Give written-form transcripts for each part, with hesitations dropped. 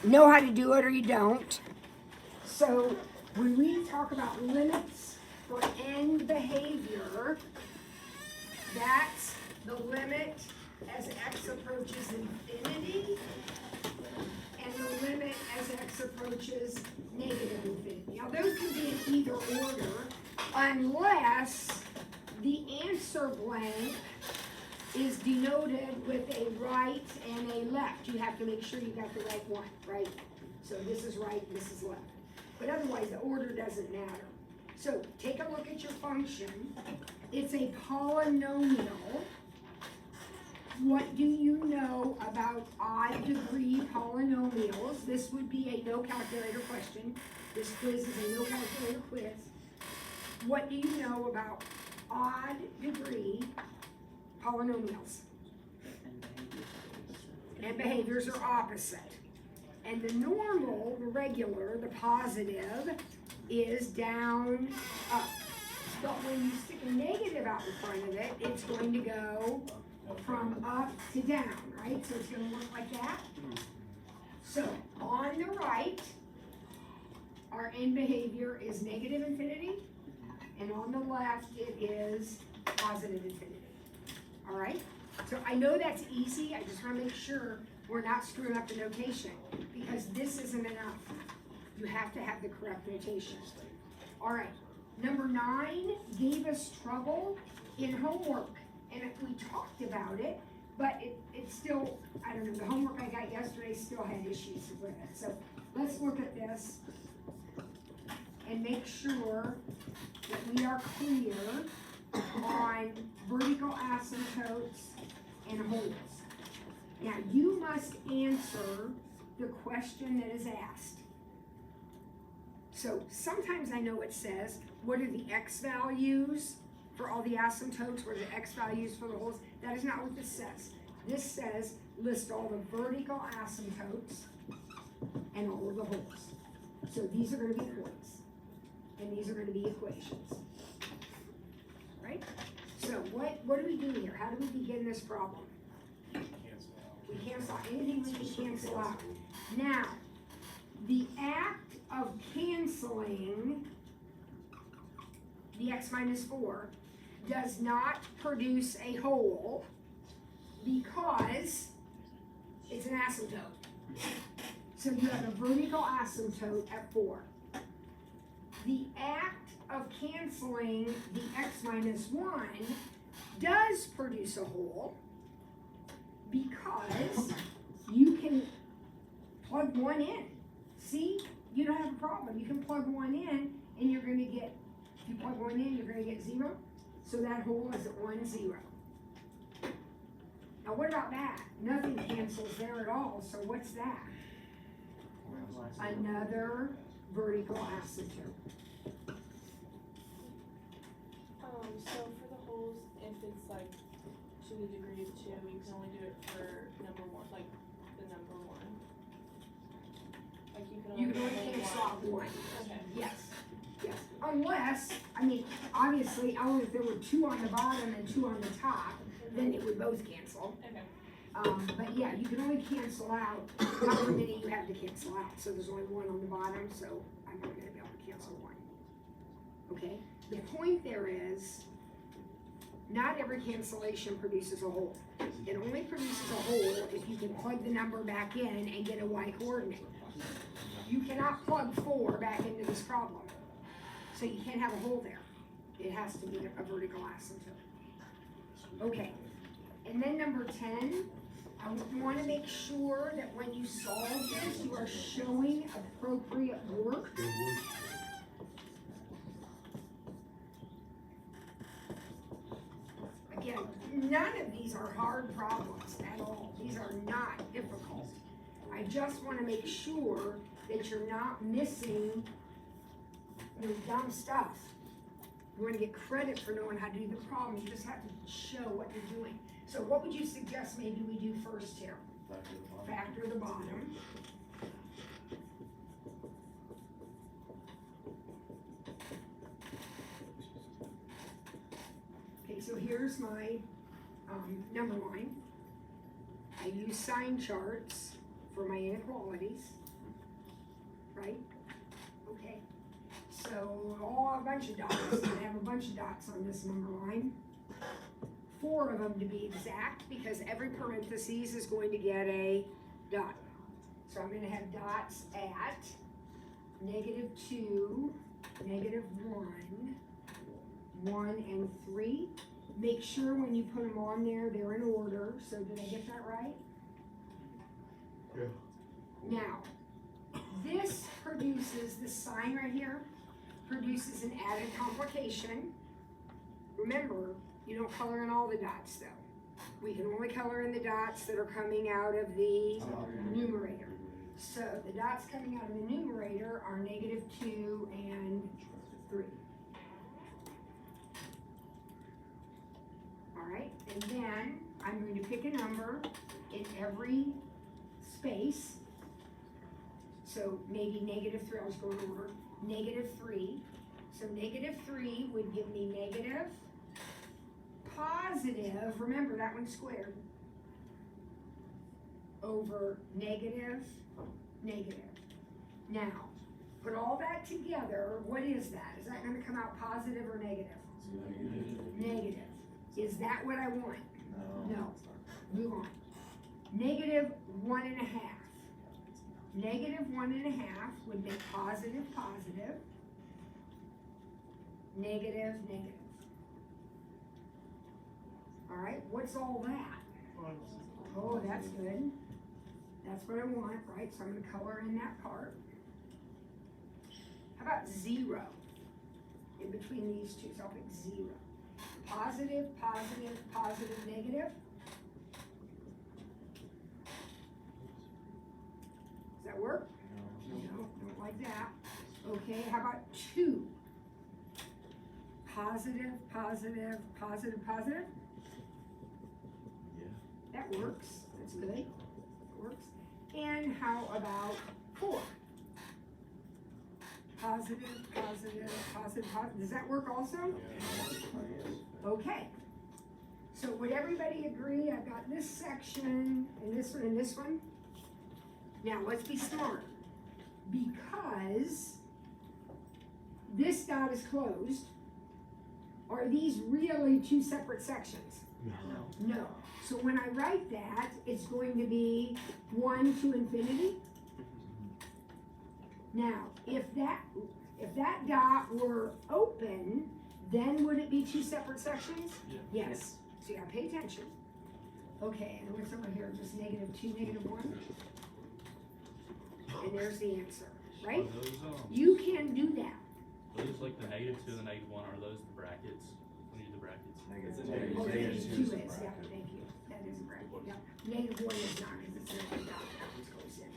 know how to do it or you don't. So when we talk about limits for end behavior, that's the limit as x approaches infinity and the limit as x approaches negative infinity. Now those can be in either order unless the answer blank is denoted with a right and a left. You have to make sure you got the right one, right? So this is right, this is left. But otherwise the order doesn't matter. So take a look at your function. It's a polynomial. What do you know about odd degree polynomials? This would be a no calculator question. This quiz is a no calculator quiz. What do you know about odd degree polynomials? And behaviors are opposite. And the normal, the regular, the positive is down, up. But when you stick a negative out in front of it, it's going to go from up to down, right? So it's going to look like that. So on the right, our end behavior is negative infinity, and on the left it is positive infinity. All right? So I know that's easy. I just want to make sure we're not screwing up the notation, because this isn't enough. You have to have the correct notation. All right. Number 9 gave us trouble in homework, and we talked about it, but it's still, I don't know, the homework I got yesterday still had issues with it. So let's look at this and make sure that we are clear on vertical asymptotes and holes. Now you must answer the question that is asked. So sometimes I know it says, what are the x values for all the asymptotes, what are the x values for the holes? That is not what this says. This says, list all the vertical asymptotes and all of the holes. So these are going to be points, and these are going to be equations. Right? So what do we do here? How do we begin this problem? We cancel out anything we can cancel out. Now, the act of canceling the x minus 4 does not produce a hole because it's an asymptote. So you have a vertical asymptote at 4. The act of canceling the x minus 1 does produce a hole because you can plug 1 in. See, you don't have a problem. You can plug 1 in and you're going to get, if you plug 1 in, you're going to get 0. So that hole is at 1, 0. Now what about that? Nothing cancels there at all. So what's that? Another vertical asymptote. So for the holes, if it's like to the degree of 2, you can only do it for number 1, like the number 1. Like You can only cancel out 1. Okay. Yes. Yes. Unless, I mean, obviously, only if there were 2 on the bottom and 2 on the top, then it would both cancel. Okay. But yeah, you can only cancel out however many you have to cancel out. So there's only 1 on the bottom, so I'm not going to be able to cancel 1. Okay? The point there is, not every cancellation produces a hole. It only produces a hole if you can plug the number back in and get a y coordinate. You cannot plug 4 back into this problem. So you can't have a hole there. It has to be a vertical asymptote. Okay. And then number 10, I want to make sure that when you solve this, you are showing appropriate work. Again, none of these are hard problems at all. These are not difficult. I just want to make sure that you're not missing the dumb stuff. You want to get credit for knowing how to do the problem. You just have to show what you're doing. So what would you suggest maybe we do first here? Factor the bottom. Okay, so here's my number line. I use sign charts for my inequalities. right? Okay, so a bunch of dots, I have a bunch of dots on this number line. 4 of them to be exact, because every parentheses is going to get a dot. So I'm gonna have dots at -2, -1, 1 and 3. Make sure when you put them on there, they're in order. So did I get that right? Yeah. Now, this produces, this sign right here, produces an added complication. Remember, you don't color in all the dots though. We can only color in the dots that are coming out of the numerator. So the dots coming out of the numerator are -2 and 3. All right, and then I'm going to pick a number in every space. So maybe -3, I'll just go in order, -3. So -3 would give me negative, positive, remember that one's squared, over negative, negative. Now, put all that together, what is that? Is that gonna come out positive or negative? Negative. Is that what I want? No. Move on. -1.5. -1.5 would make positive, positive, negative, negative. All right, what's all that? Oh, that's good. That's what I want, right? So I'm gonna color in that part. How about 0? In between these two, so I'll pick 0. Positive, positive, positive, negative. Does that work? No, don't like that. Okay, how about 2? Positive, positive, positive, positive. Yeah. That works, that's good, it works. And how about 4? Positive, positive, positive, positive, does that work also? Okay, so would everybody agree, I've got this section, and this one, and this one? Now, let's be smart, because this dot is closed. Are these really 2 separate sections? No. So when I write that, it's going to be 1 to infinity. Now, if that dot were open, then would it be 2 separate sections? Yeah. Yes. So you gotta pay attention. Okay, and what's over here? Just -2, -1. And there's the answer, right? Are those, You can do that. those like the -2 and the -1, are those the brackets? We need the brackets. Oh, Negative -2 two is, is yeah, bracket. thank you. That is a bracket, yeah. -1 is not, because it's a dot, that one's close in.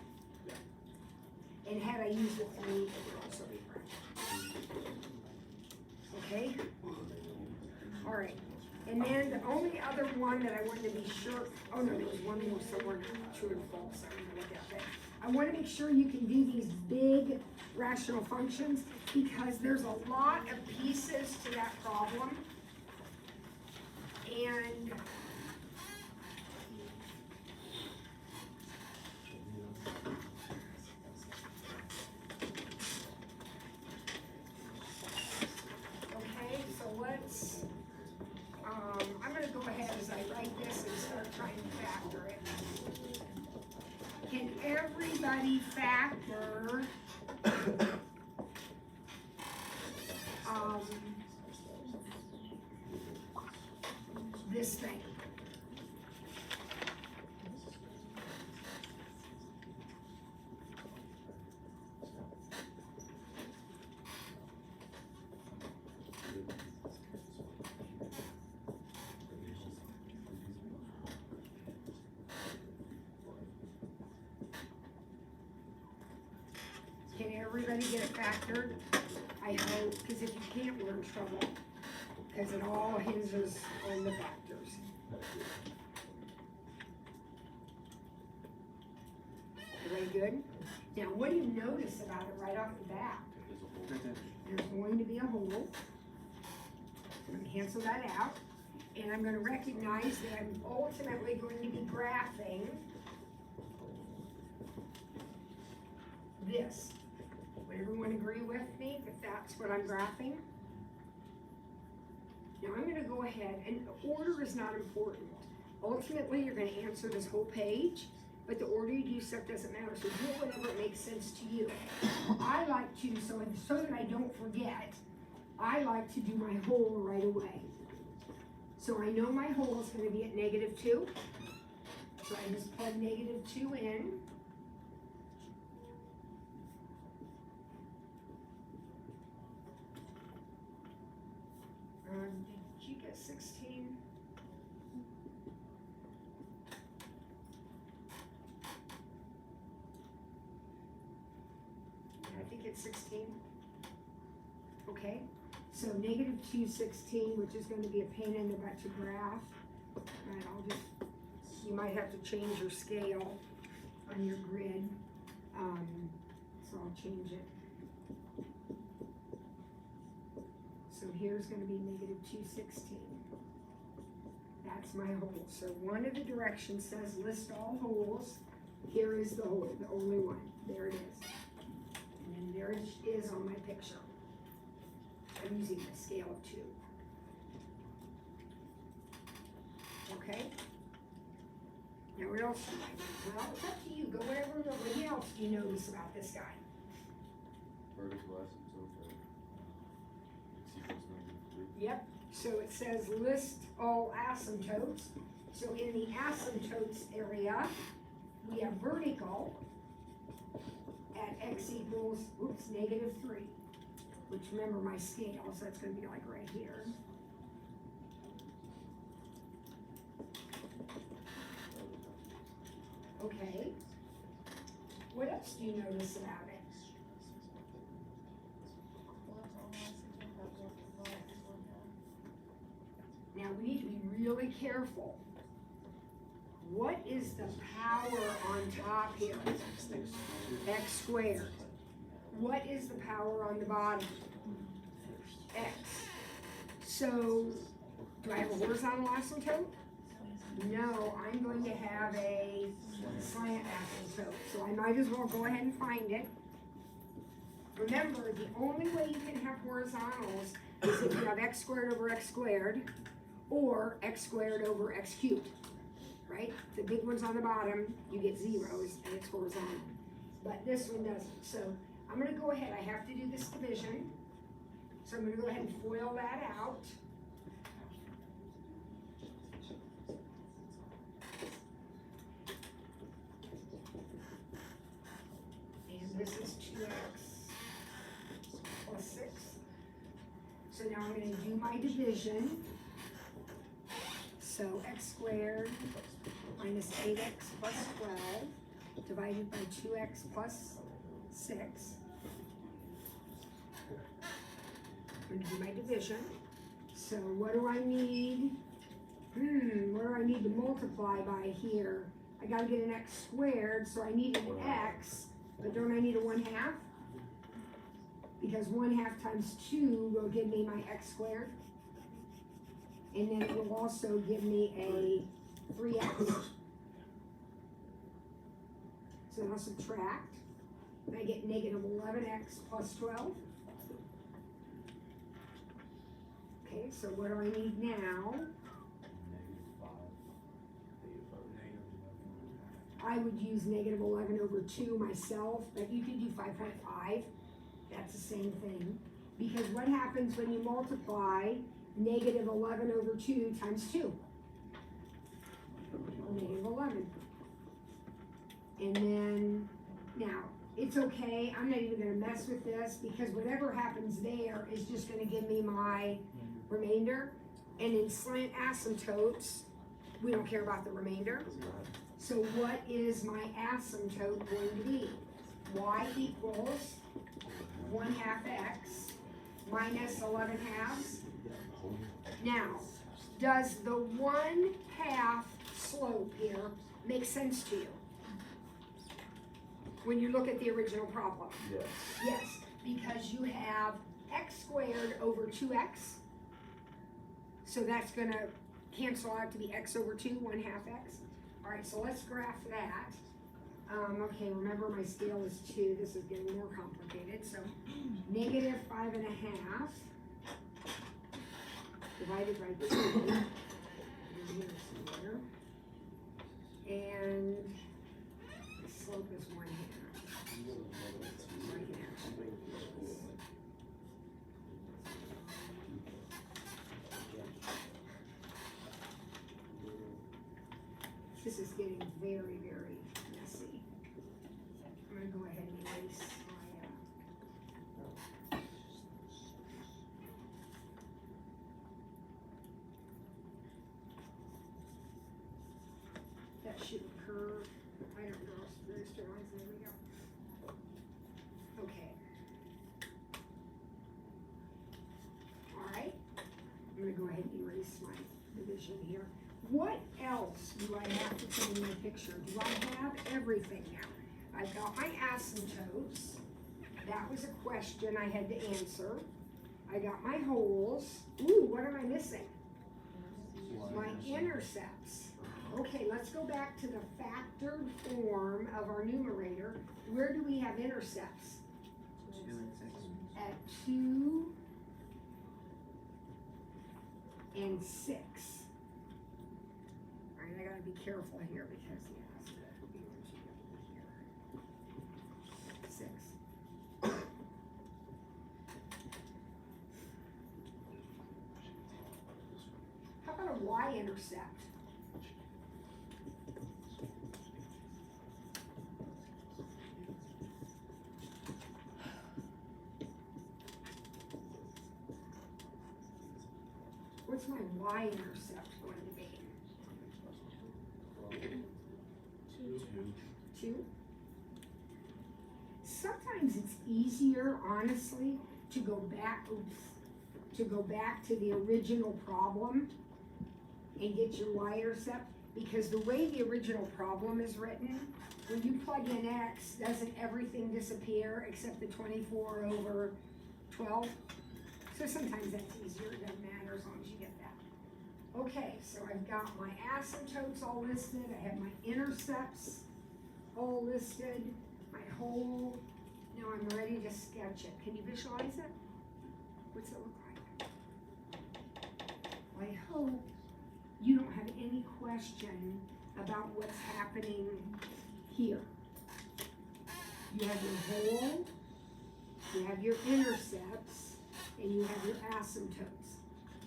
And had I used a 3, it would also be bracket. Okay? All right. And then the only other one that I wanted to be sure, oh no, there was one more somewhere, true and false, I don't know what that. I wanna make sure you can do these big rational functions, because there's a lot of pieces to that problem. And okay, so let's, I'm gonna go ahead as I write this and start trying to factor it. Can everybody factor this thing? Can everybody get it factored? I hope, because if you can't, we're in trouble, because it all hinges on the factors. Everybody good? Now, what do you notice about it right off the bat? There's going to be a hole. I'm going to cancel that out, and I'm going to recognize that I'm ultimately going to be graphing this. everyone agree with me that that's what I'm graphing? Now I'm gonna go ahead, and order is not important. Ultimately, you're gonna answer this whole page, but the order you do stuff doesn't matter, so do whatever makes sense to you. I like to, so that I don't forget, I like to do my whole right away. So I know my whole is gonna be at -2, so I just plug -2 in. Did you get 16? I think it's 16. Okay, so -216, which is going to be a pain in the butt to graph. And I'll just, you might have to change your scale on your grid. So I'll change it. So here's going to be -216. That's my whole. So one of the directions says list all holes. Here is the hole, the only one. There it is. And then there it is on my picture. I'm using the scale of 2. Okay? Now what else do I do? Well, it's up to you. Go whatever, what else do you notice about this guy? Vertical asymptote. X equals -3. Yep, so it says list all asymptotes. So in the asymptotes area, we have vertical at x equals, -3. Which remember my scale, so that's gonna be like right here. Okay. What else do you notice about it? Now we need to be really careful. What is the power on top here? X squared. What is the power on the bottom? X. So, do I have a horizontal asymptote? No, I'm going to have a slant asymptote. So I might as well go ahead and find it. Remember, the only way you can have horizontals is if you have x squared over x squared, or x squared over x cubed, right? The big one's on the bottom, you get zeros, and it's horizontal. But this one doesn't. So I'm gonna go ahead, I have to do this division. So I'm gonna go ahead and FOIL that out. And this is 2x plus 6. So now I'm gonna do my division. So x squared minus 8x plus 12 divided by 2x plus 6. I'm gonna do my division. So what do I need? What do I need to multiply by here? I gotta get an x squared, so I need an x, but don't I need a 1/2? Because 1/2 times 2 will give me my x squared. And then it will also give me a 3x. So I'll subtract. And I get -11x plus 12. Okay, so what do I need now? I would use -11 over 2 myself, but you could do 5.5. That's the same thing. Because what happens when you multiply -11 over 2 times 2? -11. And then, now, it's okay, I'm not even gonna mess with this, because whatever happens there is just gonna give me my remainder. And in slant asymptotes, we don't care about the remainder. So what is my asymptote going to be? Y equals 1/2 x minus 11/2. Now, does the 1/2 slope here make sense to you? When you look at the original problem? Yes. Yes, because you have x squared over 2x. So that's gonna cancel out to be x over 2, 1/2 x. All right, so let's graph that. Okay, remember my scale is 2, this is getting more complicated, so negative 5.5 divided by 2, and the slope is 1 half. Right here. This is getting very, very messy. I'm gonna go ahead and erase my, that should curve. I don't know, those two lines, there we go. Okay. Alright, I'm gonna go ahead and erase my division here. What else do I have to put in my picture? Do I have everything now? I've got my asymptotes. That was a question I had to answer. I got my holes. Ooh, what am I missing? My intercepts. Okay, let's go back to the factored form of our numerator. Where do we have intercepts? At 2 and 6. I gotta be careful here because he has to be here. 6. How about a y-intercept? What's my y-intercept going to be? 2. Sometimes it's easier, honestly, to go back to the original problem and get your y-intercept, because the way the original problem is written, when you plug in x, doesn't everything disappear except the 24 over 12? So sometimes that's easier, it doesn't matter as long as you get that. Okay, so I've got my asymptotes all listed, I have my intercepts all listed, my whole, now I'm ready to sketch it. Can you visualize it? What's it look like? Well, I hope you don't have any question about what's happening here. You have your whole, you have your intercepts, and you have your asymptotes.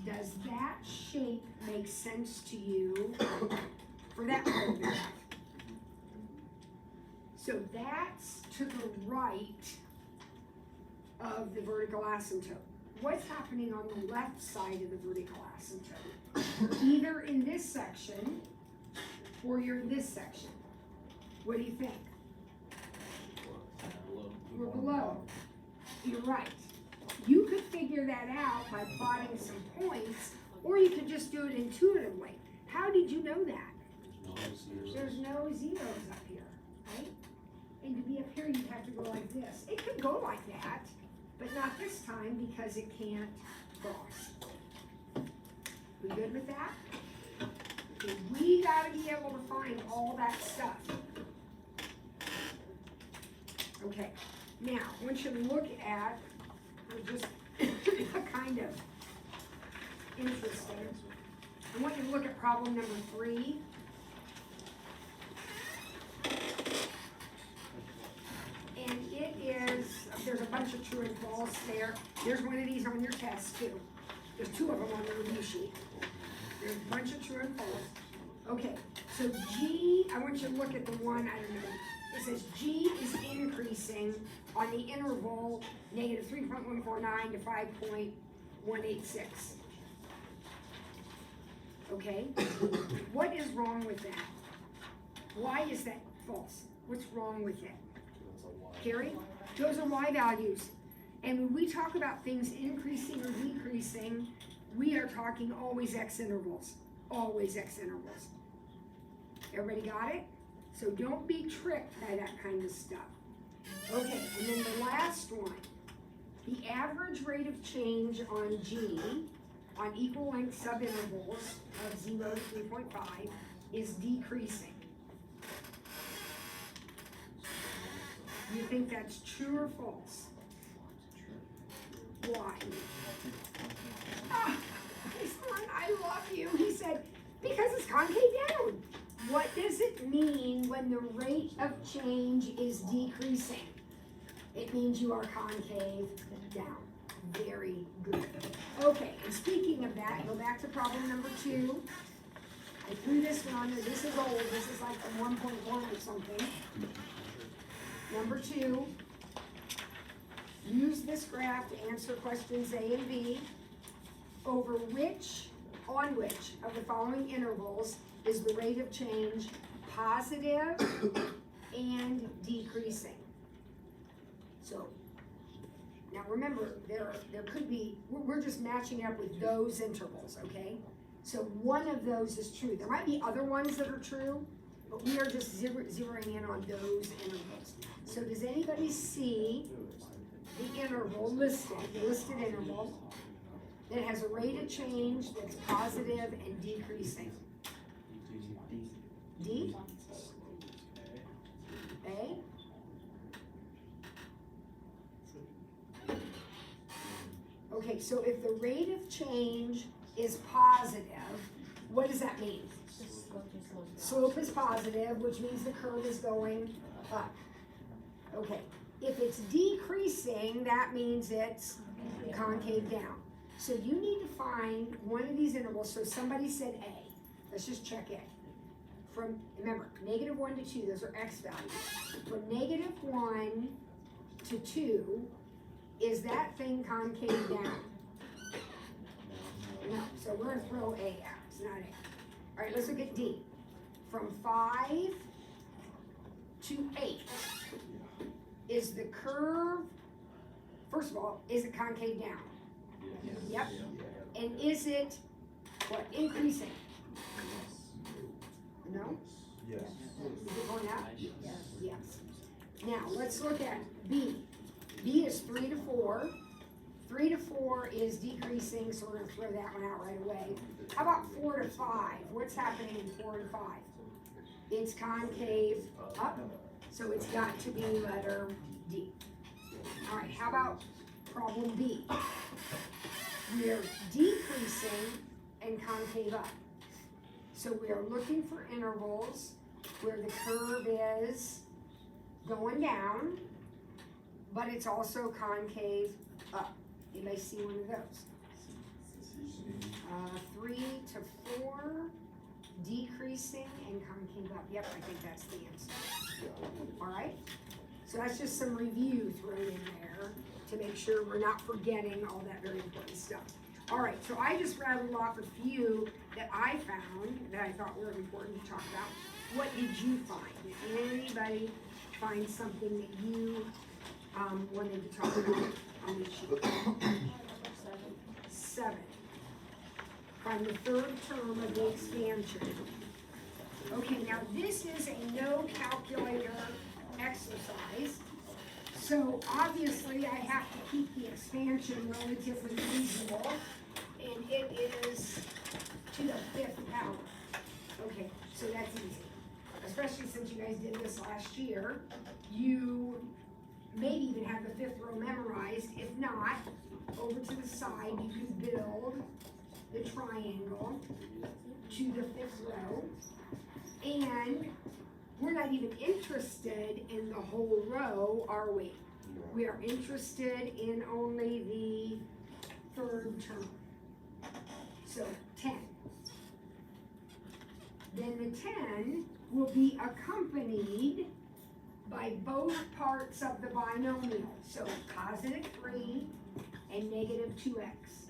Does that shape make sense to you for that paragraph? So that's to the right of the vertical asymptote. What's happening on the left side of the vertical asymptote? Either in this section or you're in this section. What do you think? We're below. You're right. You could figure that out by plotting some points, or you could just do it intuitively. How did you know that? There's no zeros up here, right? And to be up here, you'd have to go like this. It could go like that, but not this time because it can't cross. We good with that? Okay, we gotta be able to find all that stuff. Okay, now, I want you to look at, just kind of interesting. I want you to look at problem number 3. And it is, there's a bunch of true and false there. There's one of these on your test too. There's 2 of them on the review sheet. There's a bunch of true and false. Okay, so G, I want you to look at the one, I don't know. It says G is increasing on the interval negative 3.149 to 5.186. Okay? What is wrong with that? Why is that false? What's wrong with it? Carrie? Those are Y values. And when we talk about things increasing or decreasing, we are talking always X intervals. Always X intervals. Everybody got it? So don't be tricked by that kind of stuff. Okay, and then the last one. The average rate of change on G on equal length subintervals of 0 to 3.5 is decreasing. Do you think that's true or false? Why? Ah, my son, I love you. He said, because it's concave down. What does it mean when the rate of change is decreasing? It means you are concave down. Very good. Okay, and speaking of that, go back to problem number 2. I threw this one on there. This is old. This is like from 1.1 or something. Number 2. Use this graph to answer questions A and B. On which of the following intervals is the rate of change positive and decreasing? So, now remember, there could be, we're just matching it up with those intervals, okay? So one of those is true. There might be other ones that are true, but we are just zeroing in on those intervals. So does anybody see the interval listed, the listed interval, that has a rate of change that's positive and decreasing? D? A? Okay, so if the rate of change is positive, what does that mean? Slope is positive, which means the curve is going up. Okay, if it's decreasing, that means it's concave down. So you need to find one of these intervals. So somebody said A. Let's just check it. From, remember, -1 to 2, those are x values. From -1 to 2, is that thing concave down? No, so we're gonna throw A out, it's not A. All right, let's look at D. From 5 to 8, is the curve, first of all, is it concave down? Yep. And is it, what, increasing? No? Yes. Is it going up? Yes. Now, let's look at B. B is 3 to 4. 3 to 4 is decreasing, so we're gonna throw that one out right away. How about 4 to 5? What's happening in 4 and 5? It's concave up, so it's got to be letter D. All right, how about problem B? We're decreasing and concave up. So we are looking for intervals where the curve is going down, but it's also concave up. You may see one of those. 3 to 4, decreasing and concave up. Yep, I think that's the answer. All right? So that's just some review thrown in there to make sure we're not forgetting all that very important stuff. All right, so I just rattled off a few that I found that I thought were important to talk about. What did you find? Did anybody find something that you wanted to talk about on this sheet? 7. Find the third term of the expansion. Okay, now this is a no calculator exercise. So obviously I have to keep the expansion relatively reasonable, and it is to the 5th power. Okay, so that's easy. Especially since you guys did this last year, you maybe even have the 5th row memorized. If not, over to the side you can build the triangle to the 5th row, and we're not even interested in the whole row, are we? We are interested in only the 3rd term. So 10. Then the 10 will be accompanied by both parts of the binomial. So positive 3 and negative 2x.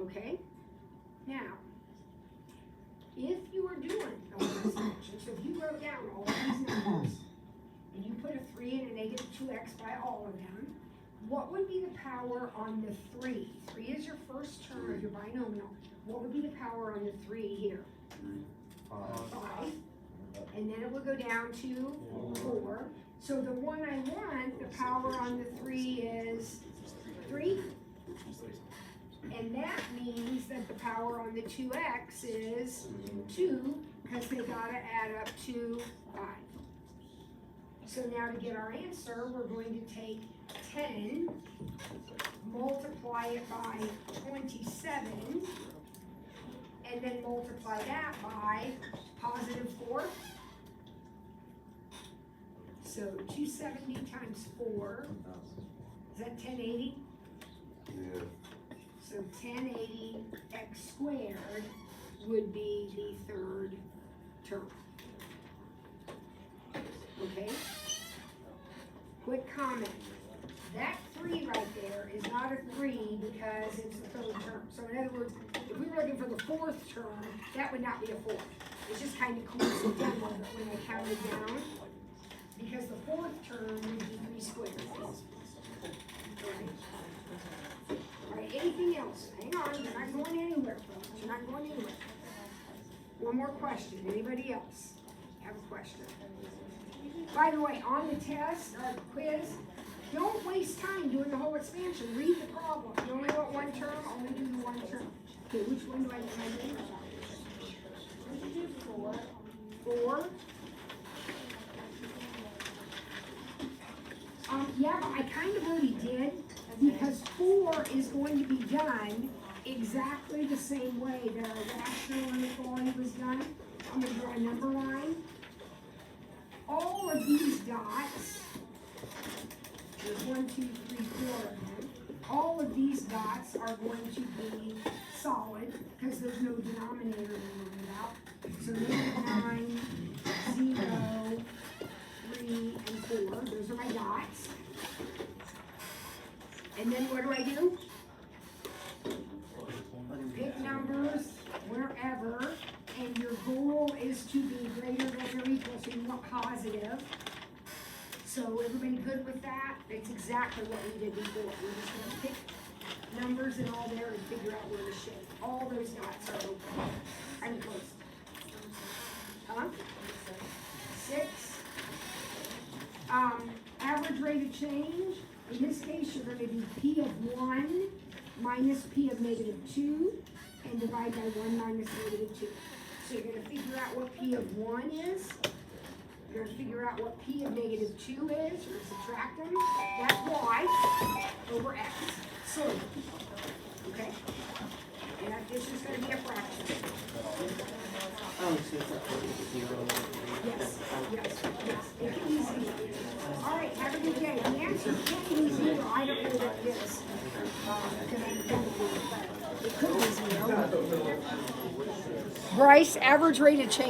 Okay? Now, if you were doing a word expansion, so if you wrote down all of these numbers, and you put a 3 and a negative 2x by all of them, what would be the power on the 3? 3 is your first term of your binomial. What would be the power on the 3 here? 5. And then it will go down to 4. So the one I want, the power on the 3 is 3. And that means that the power on the 2x is 2, because they gotta add up to 5. So now to get our answer, we're going to take 10, multiply it by 27, and then multiply that by positive 4. So 270 times 4, is that 1080? Yeah. So 1080 x squared would be the third term. Okay? Quick comment. That 3 right there is not a 3 because it's the third term. So in other words, if we were looking for the fourth term, that would not be a 4. It's just kind of coincidental that when I counted down, because the fourth term would be 3 squared. All right, anything else? Hang on, you're not going anywhere, folks. You're not going anywhere. One more question. Anybody else have a question? By the way, on the test, quiz, don't waste time doing the whole expansion. Read the problem. You only want one term, only do the one term. Okay, which one do I do? Would you do 4? 4? Yeah, but I kind of already did, because 4 is going to be done exactly the same way that our rational inequality was done. I'm going to draw a number line. All of these dots, there's 1, 2, 3, 4 of them. All of these dots are going to be solid, because there's no denominator to worry about. So -9, 0, 3, and 4, those are my dots. And then what do? Pick numbers wherever, and your goal is to be greater than or equal, so you want positive. So everybody good with that? That's exactly what we did before. We're just gonna pick numbers and all there and figure out where to shift. All those dots are open. I'm close. Huh? 6. Average rate of change. In this case, you're going to do P of 1 minus P of -2 and divide by 1 minus -2. So you're going to figure out what P of 1 is. You're going to figure out what P of -2 is. You're going to subtract them. That's Y over X. So, okay? And this is going to be a fraction. Oh, so it's a 0. Yes, yes, yes. Take it easy. All right, have a good day. The answer can't be 0. I don't know what it is. It could be 0. Bryce, average rate of change.